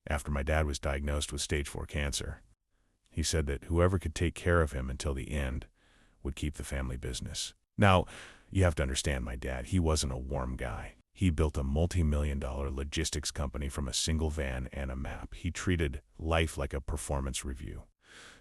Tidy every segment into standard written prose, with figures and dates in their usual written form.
after my dad was diagnosed with stage 4 cancer. He said that whoever could take care of him until the end would keep the family business. Now, you have to understand my dad, he wasn't a warm guy. He built a multi-million-dollar logistics company from a single van and a map. He treated life like a performance review.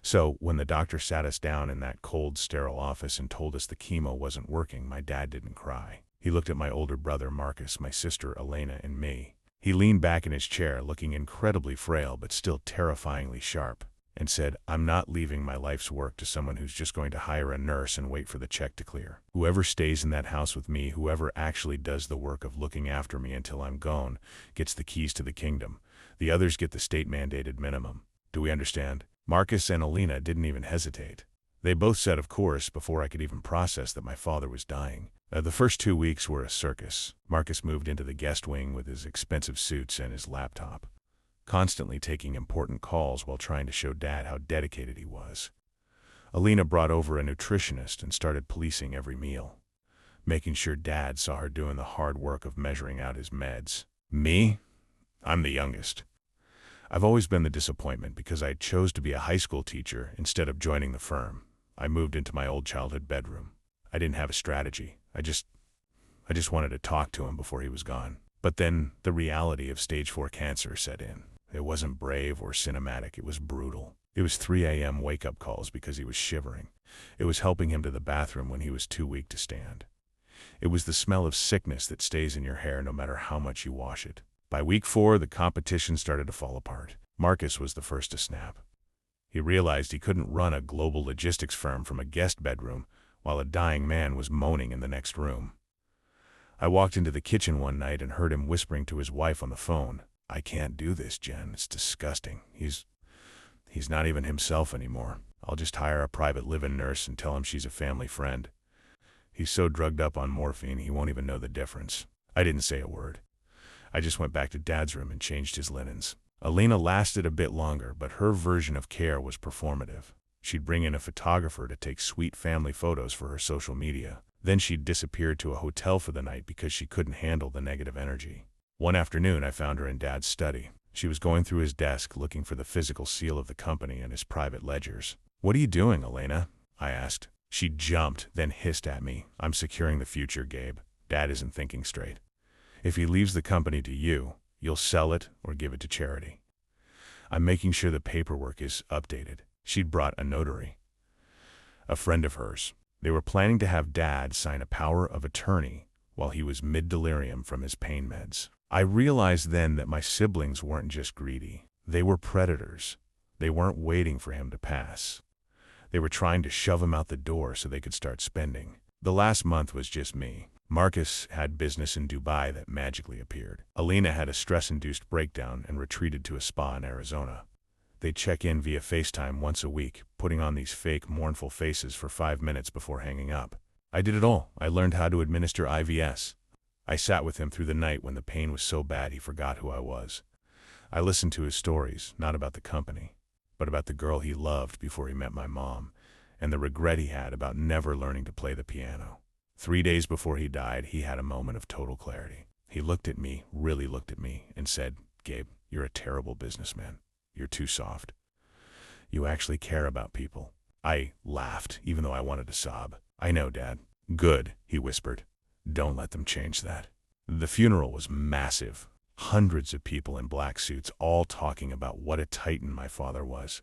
So when the doctor sat us down in that cold, sterile office and told us the chemo wasn't working, my dad didn't cry. He looked at my older brother Marcus, my sister Elena, and me. He leaned back in his chair, looking incredibly frail but still terrifyingly sharp, and said, "I'm not leaving my life's work to someone who's just going to hire a nurse and wait for the check to clear. Whoever stays in that house with me, whoever actually does the work of looking after me until I'm gone, gets the keys to the kingdom. The others get the state-mandated minimum. Do we understand?" Marcus and Alina didn't even hesitate. They both said of course before I could even process that my father was dying. The first 2 weeks were a circus. Marcus moved into the guest wing with his expensive suits and his laptop, constantly taking important calls while trying to show Dad how dedicated he was. Alina brought over a nutritionist and started policing every meal, making sure Dad saw her doing the hard work of measuring out his meds. Me? I'm the youngest. I've always been the disappointment because I chose to be a high school teacher instead of joining the firm. I moved into my old childhood bedroom. I didn't have a strategy. I just wanted to talk to him before he was gone. But then the reality of stage 4 cancer set in. It wasn't brave or cinematic, it was brutal. It was 3 a.m. wake-up calls because he was shivering. It was helping him to the bathroom when he was too weak to stand. It was the smell of sickness that stays in your hair no matter how much you wash it. By week 4, the competition started to fall apart. Marcus was the first to snap. He realized he couldn't run a global logistics firm from a guest bedroom while a dying man was moaning in the next room. I walked into the kitchen one night and heard him whispering to his wife on the phone, "I can't do this, Jen. It's disgusting. He's not even himself anymore. I'll just hire a private live-in nurse and tell him she's a family friend. He's so drugged up on morphine he won't even know the difference." I didn't say a word. I just went back to Dad's room and changed his linens. Alina lasted a bit longer, but her version of care was performative. She'd bring in a photographer to take sweet family photos for her social media. Then she'd disappear to a hotel for the night because she couldn't handle the negative energy. One afternoon, I found her in Dad's study. She was going through his desk looking for the physical seal of the company and his private ledgers. "What are you doing, Elena?" I asked. She jumped, then hissed at me. "I'm securing the future, Gabe. Dad isn't thinking straight. If he leaves the company to you, you'll sell it or give it to charity. I'm making sure the paperwork is updated." She'd brought a notary, a friend of hers. They were planning to have Dad sign a power of attorney while he was mid-delirium from his pain meds. I realized then that my siblings weren't just greedy. They were predators. They weren't waiting for him to pass. They were trying to shove him out the door so they could start spending. The last month was just me. Marcus had business in Dubai that magically appeared. Alina had a stress-induced breakdown and retreated to a spa in Arizona. They'd check in via FaceTime once a week, putting on these fake, mournful faces for 5 minutes before hanging up. I did it all. I learned how to administer IVs. I sat with him through the night when the pain was so bad he forgot who I was. I listened to his stories, not about the company, but about the girl he loved before he met my mom, and the regret he had about never learning to play the piano. 3 days before he died, he had a moment of total clarity. He looked at me, really looked at me, and said, "Gabe, you're a terrible businessman. You're too soft. You actually care about people." I laughed, even though I wanted to sob. "I know, Dad." "Good," he whispered. "Don't let them change that." The funeral was massive. Hundreds of people in black suits, all talking about what a titan my father was.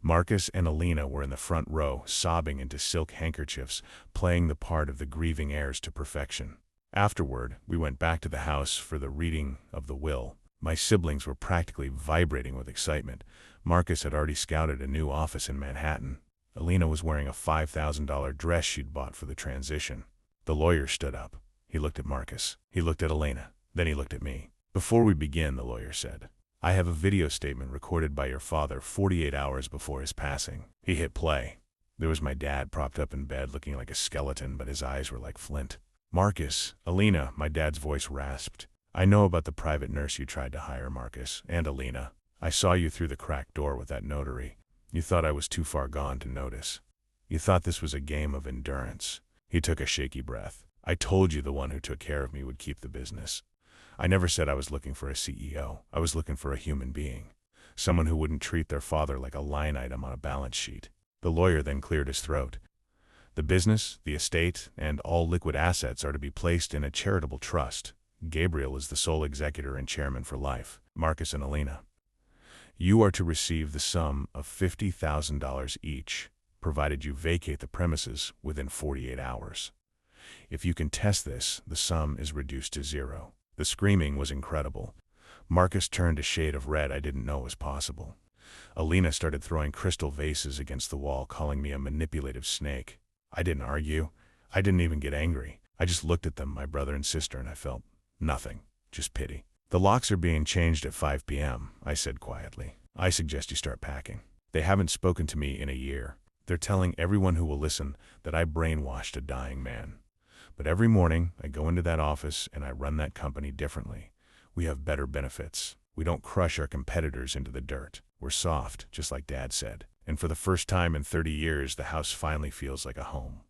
Marcus and Alina were in the front row, sobbing into silk handkerchiefs, playing the part of the grieving heirs to perfection. Afterward, we went back to the house for the reading of the will. My siblings were practically vibrating with excitement. Marcus had already scouted a new office in Manhattan. Alina was wearing a $5,000 dress she'd bought for the transition. The lawyer stood up. He looked at Marcus. He looked at Alina. Then he looked at me. "Before we begin," the lawyer said, "I have a video statement recorded by your father 48 hours before his passing." He hit play. There was my dad propped up in bed looking like a skeleton, but his eyes were like flint. "Marcus, Alina," my dad's voice rasped. "I know about the private nurse you tried to hire, Marcus, and Alina. I saw you through the cracked door with that notary. You thought I was too far gone to notice. You thought this was a game of endurance." He took a shaky breath. "I told you the one who took care of me would keep the business. I never said I was looking for a CEO. I was looking for a human being. Someone who wouldn't treat their father like a line item on a balance sheet. The lawyer then cleared his throat. The business, the estate, and all liquid assets are to be placed in a charitable trust. Gabriel is the sole executor and chairman for life. Marcus and Alina. You are to receive the sum of $50,000 each, provided you vacate the premises within 48 hours. If you contest this, the sum is reduced to zero. The screaming was incredible. Marcus turned a shade of red I didn't know was possible. Alina started throwing crystal vases against the wall, calling me a manipulative snake. I didn't argue. I didn't even get angry. I just looked at them, my brother and sister, and I felt nothing, just pity. The locks are being changed at 5 p.m., I said quietly. I suggest you start packing. They haven't spoken to me in a year. They're telling everyone who will listen that I brainwashed a dying man. But every morning, I go into that office and I run that company differently. We have better benefits. We don't crush our competitors into the dirt. We're soft, just like Dad said. And for the first time in 30 years, the house finally feels like a home.